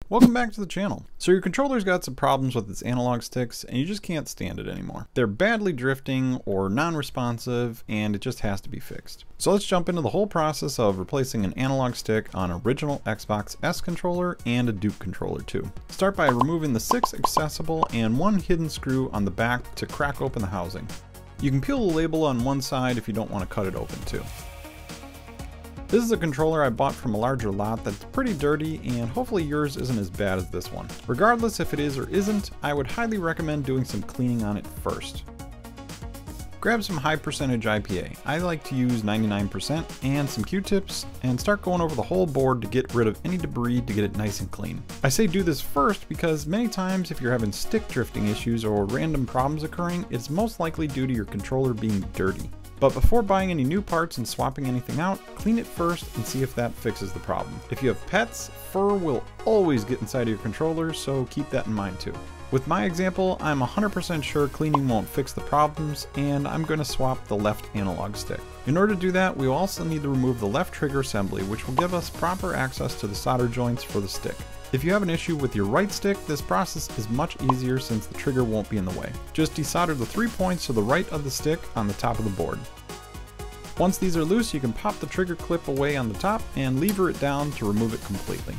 Welcome back to the channel. So your controller's got some problems with its analog sticks and you just can't stand it anymore. They're badly drifting or non-responsive and it just has to be fixed. So let's jump into the whole process of replacing an analog stick on an original Xbox S controller and a Duke controller too. Start by removing the 6 accessible and 1 hidden screw on the back to crack open the housing. You can peel the label on one side if you don't want to cut it open too. This is a controller I bought from a larger lot that's pretty dirty, and hopefully yours isn't as bad as this one. Regardless if it is or isn't, I would highly recommend doing some cleaning on it first. Grab some high percentage IPA. I like to use 99% and some Q-tips and start going over the whole board to get rid of any debris to get it nice and clean. I say do this first because many times if you're having stick drifting issues or random problems occurring, it's most likely due to your controller being dirty. But before buying any new parts and swapping anything out, clean it first and see if that fixes the problem. If you have pets, fur will always get inside of your controller, so keep that in mind too. With my example, I'm 100% sure cleaning won't fix the problems, and I'm going to swap the left analog stick. In order to do that, we will also need to remove the left trigger assembly, which will give us proper access to the solder joints for the stick. If you have an issue with your right stick, this process is much easier since the trigger won't be in the way. Just desolder the 3 points to the right of the stick on the top of the board. Once these are loose, you can pop the trigger clip away on the top and lever it down to remove it completely.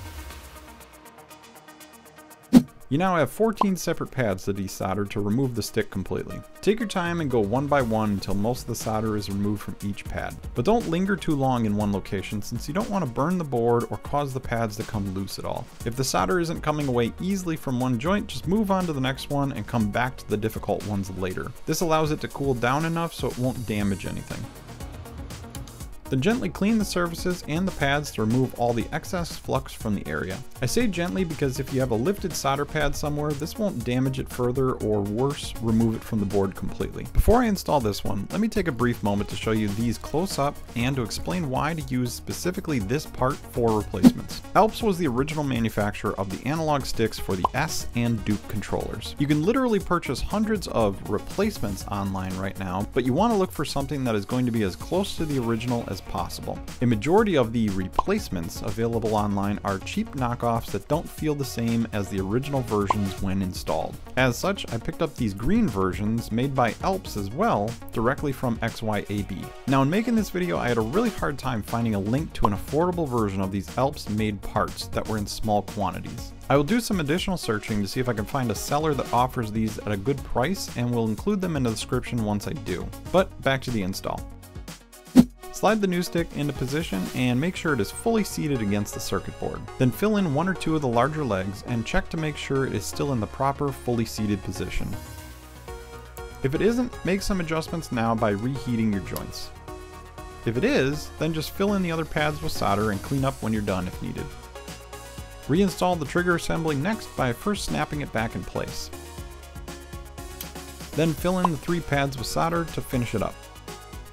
You now have 14 separate pads to desolder to remove the stick completely. Take your time and go one by one until most of the solder is removed from each pad. But don't linger too long in one location since you don't want to burn the board or cause the pads to come loose at all. If the solder isn't coming away easily from one joint, just move on to the next one and come back to the difficult ones later. This allows it to cool down enough so it won't damage anything. Then gently clean the surfaces and the pads to remove all the excess flux from the area. I say gently because if you have a lifted solder pad somewhere, this won't damage it further, or worse, remove it from the board completely. Before I install this one, let me take a brief moment to show you these close up and to explain why to use specifically this part for replacements. ALPS was the original manufacturer of the analog sticks for the S and Duke controllers. You can literally purchase hundreds of replacements online right now, but you want to look for something that is going to be as close to the original as possible. A majority of the replacements available online are cheap knockoffs that don't feel the same as the original versions when installed. As such, I picked up these green versions made by ALPS as well, directly from XYAB. Now in making this video, I had a really hard time finding a link to an affordable version of these ALPS made parts that were in small quantities. I will do some additional searching to see if I can find a seller that offers these at a good price, and will include them in the description once I do. But back to the install. Slide the new stick into position and make sure it is fully seated against the circuit board. Then fill in 1 or 2 of the larger legs and check to make sure it is still in the proper fully seated position. If it isn't, make some adjustments now by reheating your joints. If it is, then just fill in the other pads with solder and clean up when you're done if needed. Reinstall the trigger assembly next by first snapping it back in place. Then fill in the 3 pads with solder to finish it up.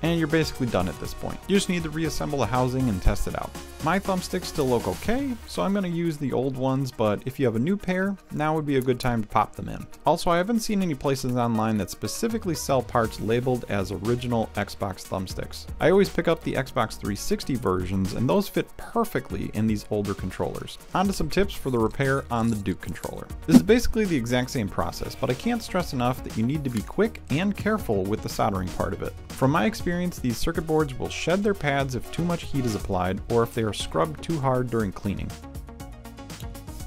And you're basically done at this point. You just need to reassemble the housing and test it out. My thumbsticks still look okay, so I'm going to use the old ones, but if you have a new pair, now would be a good time to pop them in. Also, I haven't seen any places online that specifically sell parts labeled as original Xbox thumbsticks. I always pick up the Xbox 360 versions, and those fit perfectly in these older controllers. On to some tips for the repair on the Duke controller. This is basically the exact same process, but I can't stress enough that you need to be quick and careful with the soldering part of it. From my experience, these circuit boards will shed their pads if too much heat is applied, or if they are scrubbed too hard during cleaning.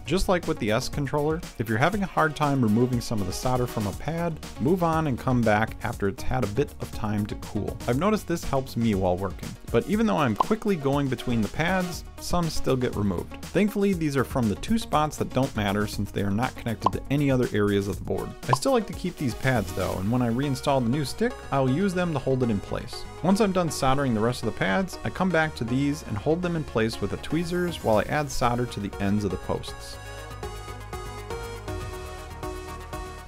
Just like with the S controller, if you're having a hard time removing some of the solder from a pad, move on and come back after it's had a bit of time to cool. I've noticed this helps me while working. But even though I'm quickly going between the pads, some still get removed. Thankfully, these are from the 2 spots that don't matter since they are not connected to any other areas of the board. I still like to keep these pads though, and when I reinstall the new stick, I'll use them to hold it in place. Once I'm done soldering the rest of the pads, I come back to these and hold them in place with the tweezers while I add solder to the ends of the posts.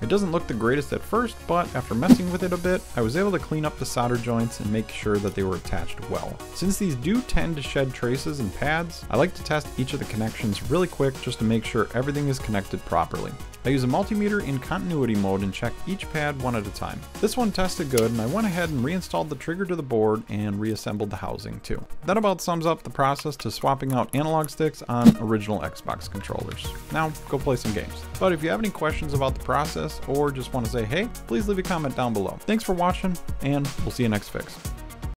It doesn't look the greatest at first, but after messing with it a bit, I was able to clean up the solder joints and make sure that they were attached well. Since these do tend to shed traces and pads, I like to test each of the connections really quick just to make sure everything is connected properly. I use a multimeter in continuity mode and check each pad one at a time. This one tested good, and I went ahead and reinstalled the trigger to the board and reassembled the housing too. That about sums up the process to swapping out analog sticks on original Xbox controllers. Now go play some games. But if you have any questions about the process or just want to say hey, please leave a comment down below. Thanks for watching, and we'll see you next fix.